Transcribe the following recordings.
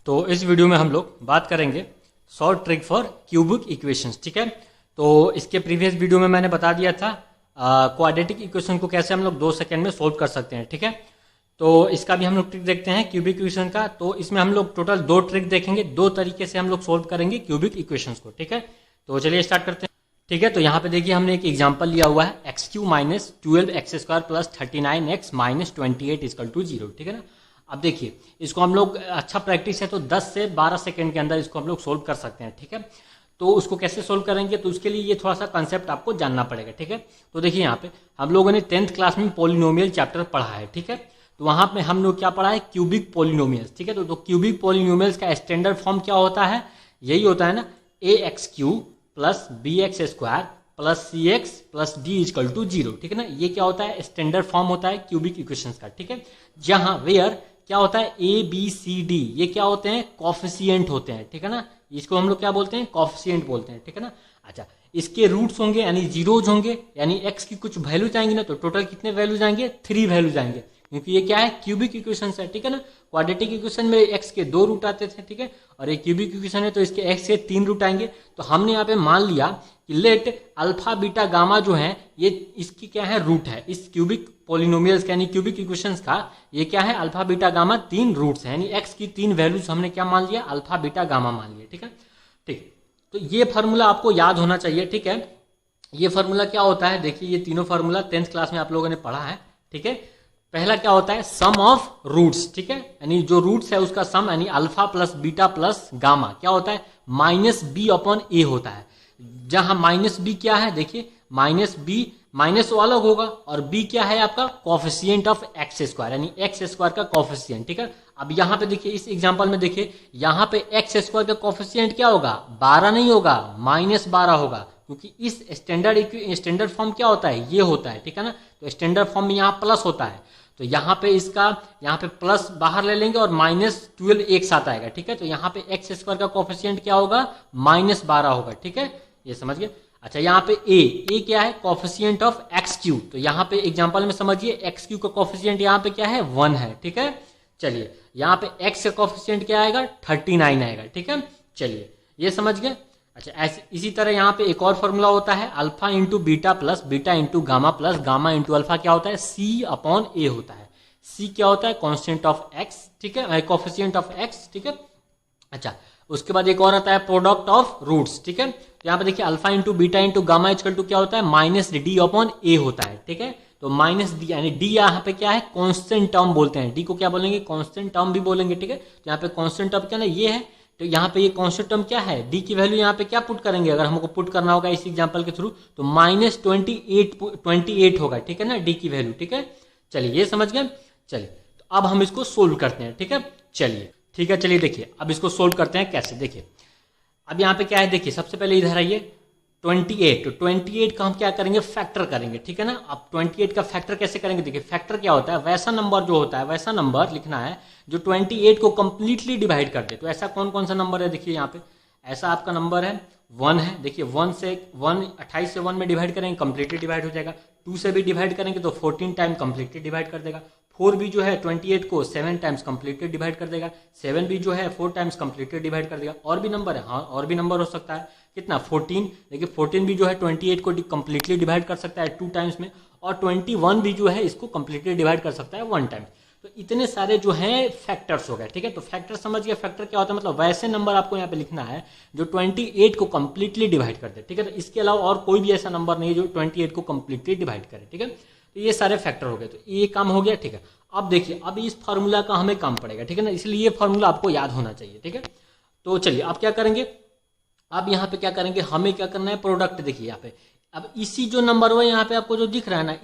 तो इस वीडियो में हम लोग बात करेंगे short trick for cubic equations. ठीक है, तो इसके प्रीवियस वीडियो में मैंने बता दिया था क्वाड्रेटिक इक्वेशन को कैसे हम लोग 2 सेकंड में सोल्व कर सकते हैं। ठीक है, तो इसका भी हम लोग ट्रिक देखते हैं क्यूबिक इक्वेशन का। तो इसमें हम लोग टोटल 2 ट्रिक देखेंगे, 2 तरीके से हम लोग सोल्व करेंगे क्यूबिक इक्वेशंस को। ठीक है, तो चलिए स्टार्ट करते हैं। ठीक है, तो यहाँ पे देखिए हमने एक एग्जांपल लिया हुआ है x³ minus 12x² plus 39x minus 28 equal to 0। ठीक है ना, अब देखिए इसको हम लोग अच्छा प्रैक्टिस है तो 10 से 12 सेकंड के अंदर इसको हम लोग सोल्व कर सकते हैं। ठीक है, तो उसको कैसे सोल्व करेंगे तो उसके लिए ये थोड़ा सा कंसेप्ट आपको जानना पड़ेगा। ठीक है, तो देखिए यहाँ पे हम लोगों ने 10th क्लास में पॉलिनोमियल चैप्टर पढ़ा है। ठीक है, तो वहां पे हम लोग क्या पढ़ा है, क्यूबिक पॉलिनोमियल्स। ठीक है, तो क्यूबिक पॉलिनोमियल्स का स्टैंडर्ड फॉर्म क्या होता है, यही होता है ना ax³ plus bx² plus cx plus d equal to 0। ठीक है ना, ये क्या होता है, स्टैंडर्ड फॉर्म होता है क्यूबिक इक्वेशंस का। ठीक है, जहां वेयर क्या होता है a b c d ये क्या होते हैं, कॉफिशिएंट होते हैं। ठीक है ना, इसको हम लोग क्या बोलते हैं, कॉफिशिएंट बोलते हैं। ठीक है ना, अच्छा इसके रूट्स होंगे यानी जीरोज होंगे, यानी x की कुछ वैल्यू जाएंगे ना, तो टोटल कितने वैल्यू जाएंगे, 3 वैल्यू जाएंगे, क्योंकि ये क्या है, क्यूबिक इक्वेशन है। ठीक है ना, क्वाड्रेटिक इक्वेशन में x के 2 रूट आते थे। ठीक है, और एक क्यूबिक इक्वेशन है तो इसके x के 3 रूट आएंगे। तो हमने यहाँ पे मान लिया कि लेट अल्फा बीटा गामा जो है ये इसकी क्या है, रूट है। इस क्यूबिक पॉलिनोमियल्स का यानी क्यूबिक इक्वेशंस का ये क्या है, अल्फा बीटा गामा 3 रूट्स है, यानी x की 3 वैल्यूज हमने क्या मान लिया, अल्फा बीटा गामा मान लिया। ठीक है, ठीक, तो ये फार्मूला आपको याद होना चाहिए। ठीक है, ये फार्मूला क्या होता है, देखिए ये तीनों फार्मूला 10th क्लास में आप लोगों ने पढ़ा है। ठीक है, पहला क्या होता है, सम ऑफ रूट्स। ठीक है, यानी जो रूट्स है उसका सम, यानी alpha plus beta plus gamma क्या होता है, माइनस बी अपॉन ए होता है। जहां माइनस बी क्या है, देखिए माइनस बी माइनस वो अलग होगा, और बी क्या है आपका, कॉफिशिएंट ऑफ x², यानी x² का कॉफिशिएंट। ठीक है, अब यहाँ पे देखिए इस एग्जांपल में देखिए यहाँ पे x² का कॉफिशिएंट क्या होगा, 12 नहीं होगा, -12 होगा, क्योंकि इस स्टैंडर्ड फॉर्म क्या होता है, ये होता है। ठीक है ना, तो स्टैंडर्ड फॉर्म में यहाँ प्लस होता है, तो यहाँ पे इसका यहाँ पे प्लस बाहर ले लेंगे और -12 एक साथ आएगा। ठीक है, तो यहाँ पे x² का कॉफिशिएंट क्या होगा, -12 होगा। ठीक है, ये समझ गए। अच्छा यहाँ पे a क्या है, कॉफिशिएंट ऑफ x³, तो यहाँ पे एग्जांपल में समझिए x³ का कॉफिशिएंट यहाँ पे क्या है, 1 है। ठीक है, चलिए यहाँ पे x का कॉफिशिएंट क्या आएगा, 39 आएगा। ठीक है, चलिए ये समझ गए। अच्छा ऐसे इसी तरह यहाँ पे एक और फॉर्मूला होता है, alpha into beta plus beta into gamma plus gamma into alpha क्या होता है, c अपॉन a होता है। c क्या होता है, कांस्टेंट ऑफ x। ठीक है, कॉफिशिएंट ऑफ x। ठीक है, अच्छा उसके बाद एक और आता है प्रोडक्ट ऑफ रूट्स। ठीक है, तो यहाँ पे देखिए alpha into beta into gamma equal to क्या होता है, माइनस डी अपॉन ए होता है। ठीक है, तो माइनस डी यानी डी यहाँ पे क्या है, कांस्टेंट टर्म बोलते हैं, डी को क्या बोलेंगे, कांस्टेंट टर्म भी बोलेंगे। ठीक है, तो यहाँ पे कांस्टेंट टर्म क्या ना ये है, तो यहाँ पे ये कांस्टेंट टर्म क्या है, डी की वैल्यू यहाँ पे क्या पुट करेंगे, अगर हमको पुट करना होगा इस एग्जांपल के थ्रू तो -28 होगा। ठीक है ना, डी की वैल्यू। ठीक है, चलिए ये समझ गए। चलिए तो अब हम इसको सोल्व करते हैं। ठीक है, चलिए ठीक है, चलिए देखिए अब इसको सोल्व करते हैं कैसे। देखिए अब यहाँ पे क्या है, देखिए सबसे पहले इधर आइए 28, तो 28 का हम क्या करेंगे, फैक्टर करेंगे। ठीक है ना, अब 28 का फैक्टर कैसे करेंगे, देखिए फैक्टर क्या होता है, वैसा नंबर जो होता है वैसा नंबर लिखना है जो 28 को कंप्लीटली डिवाइड कर दे। तो ऐसा कौन कौन सा नंबर है, देखिए यहाँ पे ऐसा आपका नंबर है 1 है। देखिए 1 से 1 28 से 1 में डिवाइड करेंगे कंप्लीटली डिवाइड हो जाएगा, 2 से भी डिवाइड करेंगे तो 14 टाइम कंप्लीटली डिवाइड कर देगा, 4 भी जो है 28 को 7 टाइम्स कंप्लीटली डिवाइड कर देगा, 7 भी जो है 4 टाइम्स कंप्लीटली डिवाइड कर देगा। और भी नंबर है, हाँ और भी नंबर हो सकता है, कितना 14, देखिए 14 भी जो है 28 को कंप्लीटली डिवाइड कर सकता है 2 टाइम्स में, और 21 भी जो है इसको कंप्लीटली डिवाइड कर सकता है 1 टाइम। तो इतने सारे जो हैं फैक्टर्स हो गए। ठीक है, तो फैक्टर समझ गया, फैक्टर क्या होता है, मतलब वैसे नंबर आपको यहाँ पे लिखना है जो 28 को कंप्लीटली डिवाइड कर दे। ठीक है, तो इसके अलावा और कोई भी ऐसा नंबर नहीं है जो 28 को कंप्लीटली डिवाइड करे। ठीक है, तो ये सारे फैक्टर हो गए, तो ये काम हो गया। ठीक है, अब देखिए अब इस फार्मूला का हमें काम पड़ेगा। ठीक है ना, इसलिए ये फार्मूला आपको याद होना चाहिए। ठीक है, तो चलिए अब क्या करेंगे, अब यहाँ पे क्या करेंगे, हमें क्या करना है, प्रोडक्ट। देखिए यहाँ पे अब इसी जो नंबर हुआ यहाँ पे आपको जो दिख रहा है ना,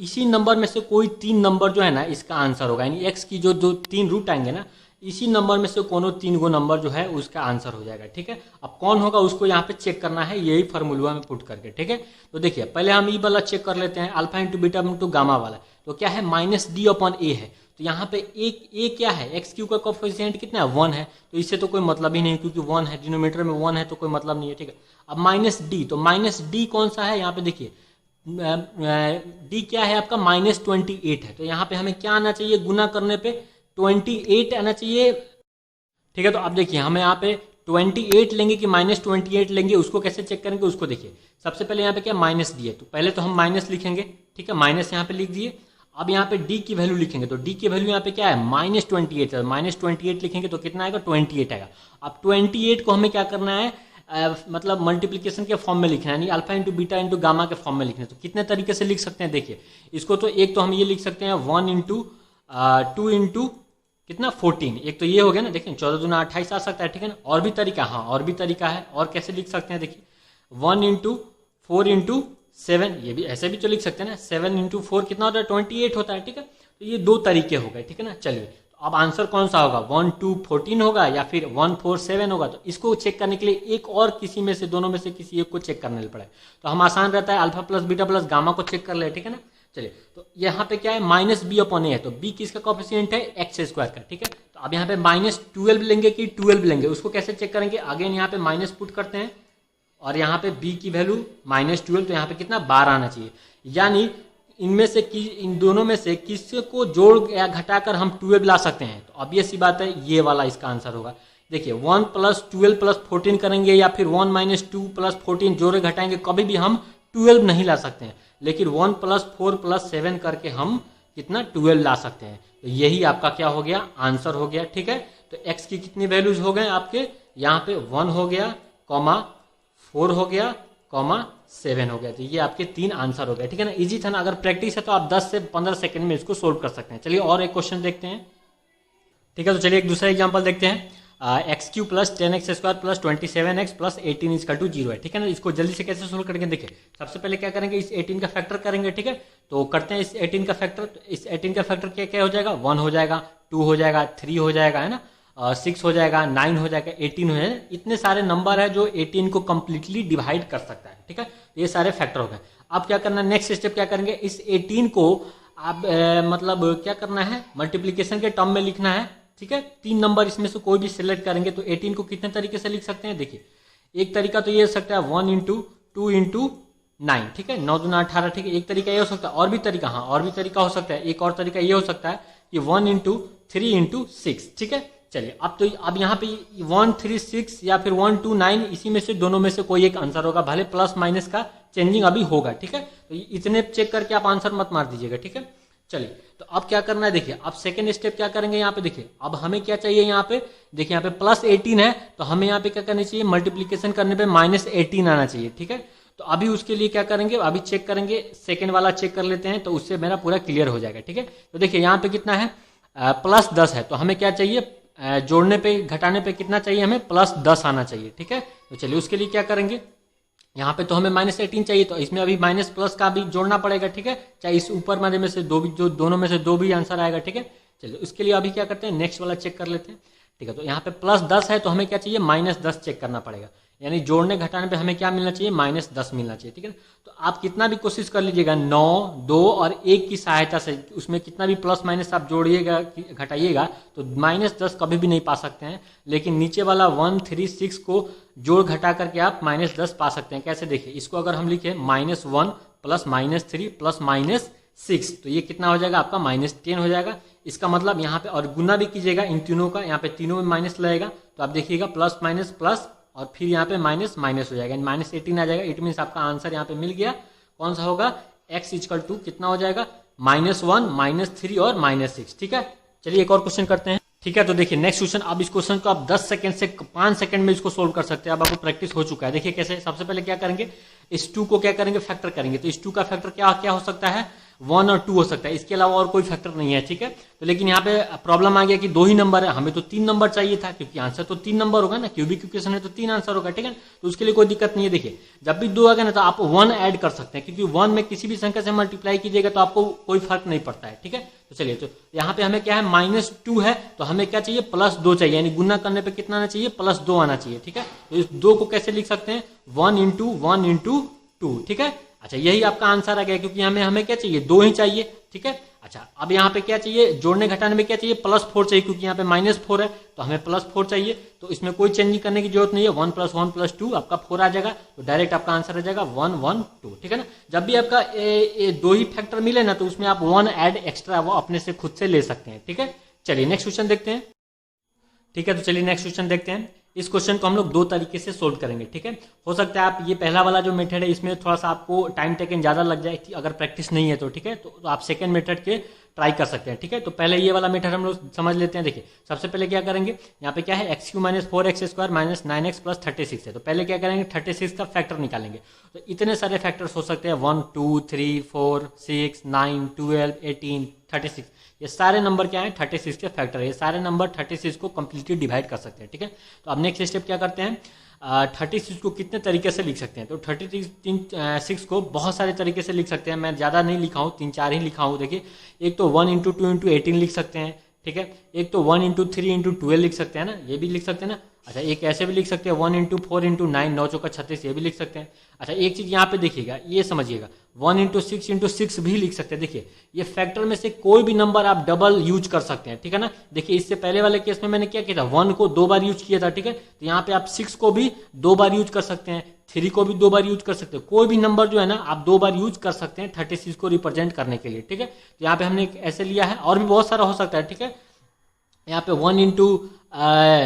इसी नंबर में से कोई 3 नंबर जो है ना इसका आंसर होगा, यानी x की जो 3 रूट आएंगे ना, इसी नंबर में से कोनो 3 गो नंबर जो है उसका आंसर हो जाएगा। ठीक है, अब कौन होगा उसको यहाँ पे चेक करना है, यही फार्मूला में पुट करके। ठीक है, तो देखिए पहले हम ये वाला चेक कर लेते हैं, alpha into beta into gamma वाला, तो क्या है -d अपॉन a है, तो यहाँ पे a क्या है, x³ का कोफिशिएंट कितना है, 1 है, तो इससे तो कोई मतलब ही नहीं, क्योंकि 1 है, डिनोमिनेटर में 1 है तो कोई मतलब नहीं है। ठीक है, अब -d, तो -d कौन सा है, यहाँ पे देखिए d क्या है आपका, -28 है, तो यहाँ पे हमें क्या आना चाहिए, गुना करने पे 28 आना चाहिए ठीक है। तो अब देखिए हमें यहाँ पे 28 लेंगे कि -28 लेंगे, उसको कैसे चेक करेंगे उसको देखिए। सबसे पहले यहाँ पे क्या माइनस दिए, तो पहले तो हम माइनस लिखेंगे, ठीक है, माइनस यहाँ पे लिख दिए। अब यहाँ पे डी की वैल्यू लिखेंगे, तो डी की वैल्यू यहाँ पे क्या है -28 है, -28 लिखेंगे तो कितना आएगा 28 आएगा। अब 28 को हमें क्या करना है, मतलब मल्टीप्लिकेशन के फॉर्म में लिखना है, यानी alpha into beta into gamma के फॉर्म में लिखना है। तो कितने तरीके से लिख सकते हैं देखिए इसको, तो एक तो हम ये लिख सकते हैं 1 इंटू 2 इंटू कितना 14, एक तो ये हो गया ना, देखिए 14 दूना 28 आ सकता है, ठीक है ना। और भी तरीका, हाँ और भी तरीका है, और कैसे लिख सकते हैं देखिए 1 इंटू 4 इंटू 7, ये भी ऐसे भी तो लिख सकते हैं ना, 7 इंटू 4 कितना होता है 28 होता है, ठीक है। तो ये दो तरीके हो गए, ठीक है ना। चलिए तो अब आंसर कौन सा होगा, 1 2 14 होगा या फिर 1 4 7 होगा। तो इसको चेक करने के लिए एक और किसी में से, दोनों में से किसी एक को चेक करने पड़े, तो हम आसान रहता है alpha plus beta plus gamma को चेक कर ले, ठीक है ना। चलिए तो यहाँ पे क्या है -b/a है, तो b किसका कोएफिशिएंट है x² का, ठीक है। तो अब यहाँ पे -12 लेंगे कि 12 लेंगे, उसको कैसे चेक करेंगे, अगेन यहाँ पे माइनस पुट करते हैं और यहाँ पे b की वैल्यू -12, तो यहाँ पे कितना 12 आना चाहिए। यानी इनमें से इन दोनों में से किसी को जोड़ या घटाकर हम 12 ला सकते हैं। तो अब ये सी बात है, ये वाला इसका आंसर होगा। देखिए 1 + 12 + 14 करेंगे या फिर 1 - 2 + 14 जोड़े घटाएंगे, कभी भी हम 12 नहीं ला सकते हैं, लेकिन 1 + 4 + 7 करके हम कितना 12 ला सकते हैं। तो यही आपका क्या हो गया, आंसर हो गया, ठीक है। तो x की कितनी वैल्यूज हो गए आपके, यहाँ पे 1 हो गया, 4 हो गया, 7 हो गया। तो ये आपके 3 आंसर हो गए, ठीक है ना। इजी था ना, अगर प्रैक्टिस है तो आप 10 से 15 सेकंड में इसको सोल्व कर सकते हैं। चलिए और एक क्वेश्चन देखते हैं, ठीक है। तो चलिए एक दूसरा एग्जांपल देखते हैं, x³ + 10x² + 27x + 18 = 0 है, ठीक है ना। इसको जल्दी से कैसे सोल्व करेंगे देखिए, सबसे पहले क्या करेंगे, इस 18 का फैक्टर करेंगे, ठीक है। तो करते हैं इस 18 का फैक्टर, तो इस 18 का फैक्टर क्या क्या हो जाएगा, 1 हो जाएगा, 2 हो जाएगा, 3 हो जाएगा, है ना, 6 हो जाएगा, 9 हो जाएगा, 18 हो जाएगा। इतने सारे नंबर है जो 18 को कंप्लीटली डिवाइड कर सकता है, ठीक है। तो ये सारे फैक्टर हो गए। अब क्या करना है, नेक्स्ट स्टेप क्या करेंगे, इस 18 को आप मतलब क्या करना है, मल्टीप्लीकेशन के टर्म में लिखना है, ठीक है। 3 नंबर इसमें से कोई भी सिलेक्ट करेंगे। तो 18 को कितने तरीके से लिख सकते हैं देखिए, एक तरीका तो ये हो सकता है 1 × 2 × 9, ठीक है, 9 दूना 18, ठीक है, एक तरीका ये हो सकता है। और भी तरीका, हाँ और भी तरीका हो सकता है, एक और तरीका ये हो सकता है कि 1 × 3 × 6, ठीक है। चलिए अब यहाँ पे 1 3 6 या फिर 1 2 9, इसी में से दोनों में से कोई एक आंसर होगा, भले प्लस माइनस का चेंजिंग अभी होगा, ठीक है। तो इतने चेक करके आप आंसर मत मार दीजिएगा, ठीक है। चलिए तो अब क्या करना है देखिए, अब सेकंड स्टेप क्या करेंगे, यहाँ पे देखिए अब हमें क्या चाहिए, यहाँ पे देखिए यहाँ पे +18 है, तो हमें यहाँ पे क्या करना चाहिए, मल्टीप्लीकेशन करने पे -18 आना चाहिए, ठीक है। तो अभी उसके लिए क्या करेंगे, अभी चेक करेंगे, सेकंड वाला चेक कर लेते हैं, तो उससे मेरा पूरा क्लियर हो जाएगा, ठीक है। तो देखिए यहाँ पे कितना है, +10 है, तो हमें क्या चाहिए, जोड़ने पे घटाने पे कितना चाहिए, हमें +10 आना चाहिए, ठीक है। तो चलिए उसके लिए क्या करेंगे, यहाँ पे तो हमें -18 चाहिए, तो इसमें अभी माइनस प्लस का भी जोड़ना पड़ेगा, ठीक है। चाहे इस ऊपर वाले में से दो भी, जो दोनों में से दो भी आंसर आएगा, ठीक है। चलिए उसके लिए अभी क्या करते हैं, नेक्स्ट वाला चेक कर लेते हैं, ठीक है। तो यहाँ पे +10 है, तो हमें क्या चाहिए, -10 चेक करना पड़ेगा, यानी जोड़ने घटाने पे हमें क्या मिलना चाहिए, -10 मिलना चाहिए, ठीक है। तो आप कितना भी कोशिश कर लीजिएगा, 9 2 और 1 की सहायता से, उसमें कितना भी प्लस माइनस आप जोड़िएगा घटाइएगा, तो -10 कभी भी नहीं पा सकते हैं। लेकिन नीचे वाला 1 3 6 को जोड़ घटा करके आप -10 पा सकते हैं। कैसे देखिए, इसको अगर हम लिखें -1 + -3 + -6, तो ये कितना हो जाएगा आपका -10 हो जाएगा। इसका मतलब यहाँ पे और गुना भी कीजिएगा इन तीनों का, यहाँ पे तीनों में माइनस लगेगा, तो आप देखिएगा प्लस माइनस प्लस और फिर यहाँ पे माइनस माइनस हो जाएगा, -18 आ जाएगा। इट मीन्स आपका आंसर यहाँ पे मिल गया, कौन सा होगा, x = कितना हो जाएगा, -1 -3 और -6, ठीक है। चलिए एक और क्वेश्चन करते हैं, ठीक है। तो देखिए नेक्स्ट क्वेश्चन, अब इस क्वेश्चन को आप 10 सेकंड से 5 सेकंड में इसको सोल्व कर सकते हैं, अब आपको प्रैक्टिस हो चुका है। देखिए कैसे, सबसे पहले क्या करेंगे, इस 2 को क्या करेंगे, फैक्टर करेंगे। तो इस 2 का फैक्टर क्या क्या हो सकता है, 1 और 2 हो सकता है, इसके अलावा और कोई फैक्टर नहीं है, ठीक है। तो लेकिन यहाँ पे प्रॉब्लम आ गया कि 2 ही नंबर है, हमें तो 3 नंबर चाहिए था, क्योंकि आंसर तो 3 नंबर होगा ना, क्यूबिक इक्वेशन है तो 3 आंसर होगा, ठीक है। तो उसके लिए कोई दिक्कत नहीं है। देखिए जब भी 2 आ गया ना, तो आप 1 ऐड कर सकते हैं, क्योंकि 1 में किसी भी संख्या से मल्टीप्लाई कीजिएगा तो आपको कोई फर्क नहीं पड़ता है, ठीक है। तो चलिए, तो यहाँ पे हमें क्या है, -2 है, तो हमें क्या चाहिए, +2 चाहिए, यानी गुना करने पे कितना आना चाहिए, +2 आना चाहिए, ठीक है। तो इस 2 को कैसे लिख सकते हैं, 1 × 1 × 2, ठीक है। अच्छा यही आपका आंसर आ गया, क्योंकि हमें क्या चाहिए, 2 ही चाहिए, ठीक है। अच्छा अब यहाँ पे क्या चाहिए, जोड़ने घटाने में क्या चाहिए, +4 चाहिए, क्योंकि यहाँ पे -4 है, तो हमें +4 चाहिए। तो इसमें कोई चेंजिंग करने की जरूरत नहीं है, 1 + 1 + 2 आपका 4 आ जाएगा, तो डायरेक्ट आपका आंसर आ जाएगा 1 1 2, ठीक है ना। जब भी आपका 2 ही फैक्टर मिले ना, तो उसमें आप 1 ऐड एक्स्ट्रा वो अपने से खुद से ले सकते हैं, ठीक है। चलिए नेक्स्ट क्वेश्चन देखते हैं, ठीक है, तो चलिए नेक्स्ट क्वेश्चन देखते हैं। इस क्वेश्चन को हम लोग दो तरीके से सोल्व करेंगे, ठीक है। हो सकता है आप ये पहला वाला जो मेथड है इसमें थोड़ा सा आपको टाइम टेकन ज़्यादा लग जाए, अगर प्रैक्टिस नहीं है तो, ठीक है। तो आप सेकंड मेथड के ट्राई कर सकते हैं, ठीक है। तो पहले ये वाला मेथड हम लोग समझ लेते हैं। देखिए सबसे पहले क्या करेंगे, यहाँ पे क्या है x Q minus 4x² minus 9x plus 36 है। तो पहले क्या करेंगे 36 का फैक्टर निकालेंगे। तो इतने सारे फैक्टर्स हो सकते हैं 1 2 3 4 6 9 12 18 36, ये सारे नंबर क्या है 36 के फैक्टर है। ये सारे नंबर 36 को कंप्लीटली डिवाइड कर सकते हैं, ठीक है। तो अब नेक्स्ट स्टेप क्या करते हैं, 36 को कितने तरीके से लिख सकते हैं। तो 36 को बहुत सारे तरीके से लिख सकते हैं। मैं ज़्यादा नहीं लिखा हूँ, 3-4 ही लिखा हूँ। देखिए एक तो 1 × 2 × 18 लिख सकते हैं, ठीक है। एक तो 1 × 3 × 12 लिख सकते हैं ना, ये भी लिख सकते हैं ना। अच्छा एक ऐसे भी लिख सकते हैं 1 × 4 × 9 9 चौका 36, ये भी लिख सकते हैं। अच्छा एक चीज़ यहाँ पे देखिएगा, ये समझिएगा 1 × 6 × 6 भी लिख सकते हैं। देखिए ये फैक्टर में से कोई भी नंबर आप डबल यूज कर सकते हैं, ठीक है ना। देखिए इससे पहले वाले केस में मैंने क्या किया था, 1 को 2 बार यूज किया था, ठीक है। तो यहाँ पे आप 6 को भी 2 बार यूज कर सकते हैं, 3 को भी 2 बार यूज कर सकते हैं। कोई भी नंबर जो है ना आप 2 बार यूज कर सकते हैं 36 को रिप्रेजेंट करने के लिए, ठीक है। तो यहाँ पे हमने एक ऐसे लिया है, और भी बहुत सारा हो सकता है, ठीक है। यहाँ पे 1 × 1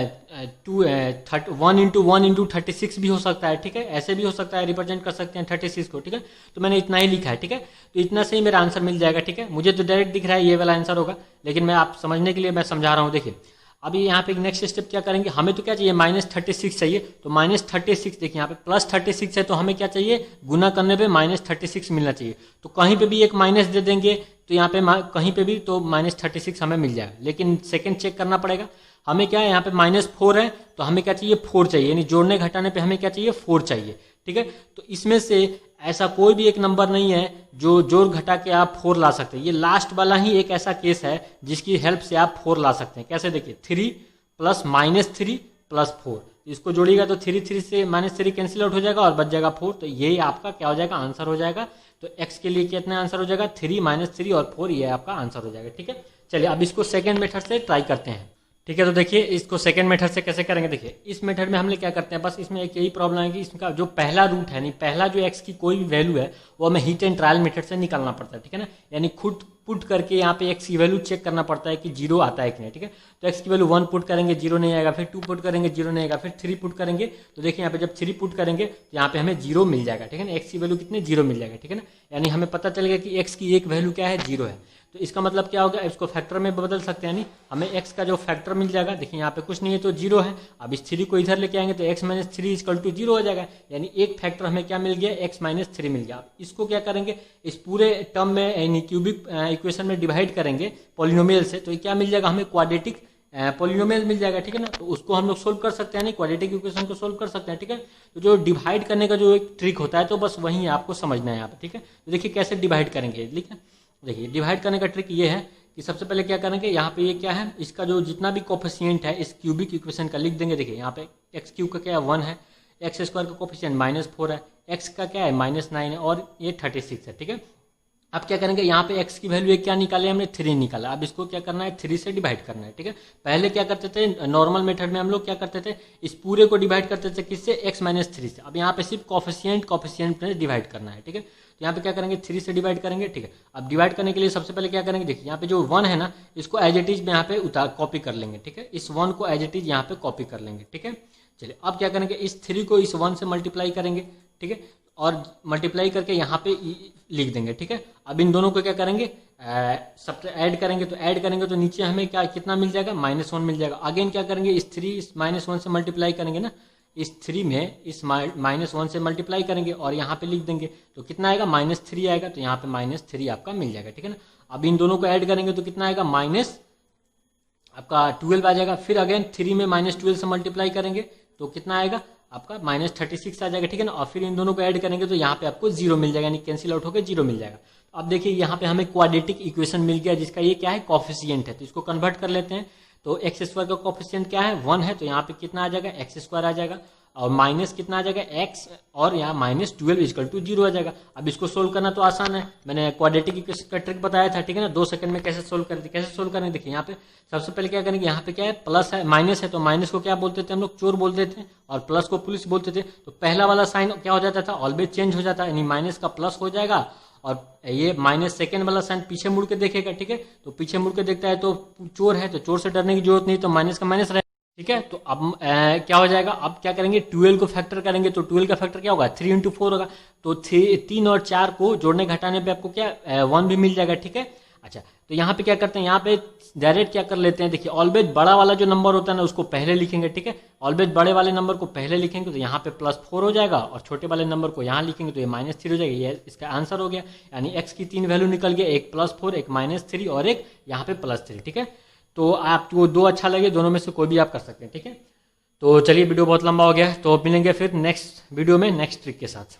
× 36 भी हो सकता है, ठीक है। ऐसे भी हो सकता है, रिप्रेजेंट कर सकते हैं 36 को, ठीक है। तो मैंने इतना ही लिखा है, ठीक है। तो इतना से ही मेरा आंसर मिल जाएगा, ठीक है। मुझे तो डायरेक्ट दिख रहा है ये वाला आंसर होगा, लेकिन मैं आप समझने के लिए मैं समझा रहा हूँ। देखिए अभी यहाँ पे नेक्स्ट स्टेप क्या करेंगे, हमें तो क्या चाहिए -36 चाहिए। तो -36 देखिए यहाँ पे +36 है, तो हमें क्या चाहिए गुना करने पे -36 मिलना चाहिए। तो कहीं पे भी एक माइनस दे देंगे तो यहाँ पे कहीं पे भी तो -36 हमें मिल जाएगा। लेकिन सेकंड चेक करना पड़ेगा, हमें क्या है यहाँ पे -4 है, तो हमें क्या चाहिए 4 चाहिए, यानी जोड़ने घटाने पे हमें क्या चाहिए 4 चाहिए, ठीक है। तो इसमें से ऐसा कोई भी एक नंबर नहीं है जो जोड़ घटा के आप 4 ला सकते हैं। ये लास्ट वाला ही एक ऐसा केस है जिसकी हेल्प से आप 4 ला सकते हैं। कैसे, देखिए 3 + -3 + 4, इसको जोड़िएगा तो 3 से -3 कैंसिल आउट हो जाएगा और बच जाएगा 4। तो ये आपका क्या हो जाएगा, आंसर हो जाएगा। तो x के लिए कितना आंसर हो जाएगा 3 -3 और 4, ये आपका आंसर हो जाएगा, ठीक है। चलिए अब इसको सेकेंड मेथड से ट्राई करते हैं, ठीक है। तो देखिए इसको सेकंड मेथड से कैसे करेंगे, देखिए इस मेथड में हम लोग क्या करते हैं, बस इसमें एक यही प्रॉब्लम है कि इसका जो पहला रूट है, नहीं पहला जो x की कोई भी वैल्यू है वो हमें हीट एंड ट्रायल मेथड से निकालना पड़ता है, ठीक है ना। यानी खुद पुट करके यहाँ पे x की वैल्यू चेक करना पड़ता है कि 0 आता है कि नहीं, ठीक है। तो x की वैल्यू 1 पुट करेंगे 0 नहीं आएगा, फिर 2 पुट करेंगे 0 नहीं आएगा, फिर 3 पुट करेंगे तो देखिए यहाँ पे जब 3 पुट करेंगे तो यहाँ पे हमें 0 मिल जाएगा, ठीक है ना। x की वैल्यू कितने 0 मिल जाएगा, ठीक है ना। यानी हमें पता चलेगा कि x की एक वैल्यू क्या है 0 है। तो इसका मतलब क्या होगा, इसको फैक्टर में बदल सकते हैं, नहीं हमें x का जो फैक्टर मिल जाएगा। देखिए यहाँ पे कुछ नहीं है तो 0 है, अब इस 3 को इधर लेके आएंगे तो x - 3 = 0 हो जाएगा। यानी एक फैक्टर हमें क्या मिल गया, x - 3 मिल गया। अब इसको क्या करेंगे, इस पूरे टर्म में यानी क्यूबिक इक्वेशन में डिवाइड करेंगे पॉलिनोमियल से, तो क्या मिल जाएगा हमें क्वाड्रेटिक पॉलिनोमियल मिल जाएगा, ठीक है ना। तो उसको हम लोग सोल्व कर सकते हैं, नहीं क्वाड्रेटिक इक्वेशन को सोल्व कर सकते हैं, ठीक है। तो जो डिवाइड करने का जो एक ट्रिक होता है तो बस वही आपको समझना है यहाँ पे, ठीक है। तो देखिए कैसे डिवाइड करेंगे, ठीक है। देखिए डिवाइड करने का ट्रिक ये है कि सबसे पहले क्या करेंगे, यहाँ पे ये क्या है, इसका जो जितना भी कोफिशिएंट है इस क्यूबिक इक्वेशन का लिख देंगे। देखिए यहाँ पे x³ का क्या है 1 है, x² का कोफिशिएंट -4 है, x का क्या है -9 है और ये 36 है, ठीक है। अब क्या करेंगे, यहाँ पे x की वैल्यू क्या निकाले हमने 3 निकाला। अब इसको क्या करना है 3 से डिवाइड करना है, ठीक है। पहले क्या करते थे नॉर्मल मेथड में हम लोग क्या करते थे, इस पूरे को डिवाइड करते थे किससे, x - 3 से। अब यहाँ पे सिर्फ कोफिशिएंट में डिवाइड करना है, ठीक है। तो यहाँ पे क्या करेंगे 3 से डिवाइड करेंगे, ठीक है। अब डिवाइड करने के लिए सबसे पहले क्या करेंगे, देखिए यहाँ पे जो 1 है ना इसको एज इट इज में यहाँ पे कॉपी कर लेंगे, ठीक है। इस 1 को एज इट इज यहाँ पे कॉपी कर लेंगे, ठीक है। चलिए अब क्या करेंगे, इस 3 को इस 1 से मल्टीप्लाई करेंगे, ठीक है, और मल्टीप्लाई करके यहाँ पे लिख देंगे, ठीक है। अब इन दोनों को क्या करेंगे सब ऐड करेंगे, तो ऐड करेंगे तो नीचे हमें क्या कितना मिल जाएगा -1 मिल जाएगा। अगेन क्या करेंगे, इस 3 इस -1 से मल्टीप्लाई करेंगे ना, इस 3 में इस -1 से मल्टीप्लाई करेंगे और यहाँ पे लिख देंगे तो कितना आएगा -3 आएगा। तो यहाँ पे -3 आपका मिल जाएगा, ठीक है ना। अब इन दोनों को ऐड करेंगे तो कितना आएगा आपका 12 आ जाएगा। फिर अगेन 3 में -12 से मल्टीप्लाई करेंगे तो कितना आएगा आपका -36 आ जाएगा, ठीक है ना। और फिर इन दोनों को ऐड करेंगे तो यहाँ पे आपको 0 मिल जाएगा, यानी कैंसिल आउट होकर 0 मिल जाएगा। अब देखिए यहाँ पे हमें क्वाड्रेटिक इक्वेशन मिल गया जिसका ये क्या है कोफिशिएंट है, तो इसको कन्वर्ट कर लेते हैं। तो x² का कोफिशिएंट क्या है 1 है, तो यहाँ पे कितना आ जाएगा x² आ जाएगा और माइनस कितना आ जाएगा x और यहाँ -12 = 0 आ जाएगा। अब इसको सोल्व करना तो आसान है, मैंने क्वाड्रेटिक इक्वेशन का ट्रिक बताया था, ठीक है ना। 2 सेकंड में कैसे सोल्व करेंगे, देखिए यहाँ पे सबसे पहले क्या करेंगे, यहाँ पे क्या है प्लस है माइनस है, तो माइनस को क्या बोलते थे हम लोग चोर बोलते थे और प्लस को पुलिस बोलते थे। तो पहला वाला साइन क्या हो जाता था ऑलवेज चेंज हो जाता है, यानी माइनस का प्लस हो जाएगा और ये माइनस सेकंड वाला साइन पीछे मुड़ के देखेगा, ठीक है। तो पीछे मुड़ के देखता है तो चोर है, तो चोर से डरने की जरूरत नहीं, तो माइनस का माइनस ठीक है। तो अब क्या हो जाएगा, अब क्या करेंगे 12 को फैक्टर करेंगे, तो 12 का फैक्टर क्या होगा 3 इंटू 4 होगा। तो 3 और 4 को जोड़ने घटाने पे आपको क्या 1 भी मिल जाएगा। ठीक है। अच्छा, तो यहाँ पे क्या करते हैं, यहाँ पे डायरेक्ट क्या कर लेते हैं, देखिए ऑलवेज बड़ा वाला जो नंबर होता है ना उसको पहले लिखेंगे। ठीक है, ऑलवेज बड़े वाले नंबर को पहले लिखेंगे तो यहाँ पे +4 हो जाएगा, और छोटे वाले नंबर को यहाँ लिखेंगे तो ये -3 हो जाएगा। ये इसका आंसर हो गया, यानी एक्स की 3 वैल्यू निकल गया, एक +4, एक -3 और एक यहाँ पे +3। ठीक है, तो आपको दो अच्छा लगे, दोनों में से कोई भी आप कर सकते हैं। ठीक है, तो चलिए वीडियो बहुत लंबा हो गया, तो मिलेंगे फिर नेक्स्ट वीडियो में नेक्स्ट ट्रिक के साथ।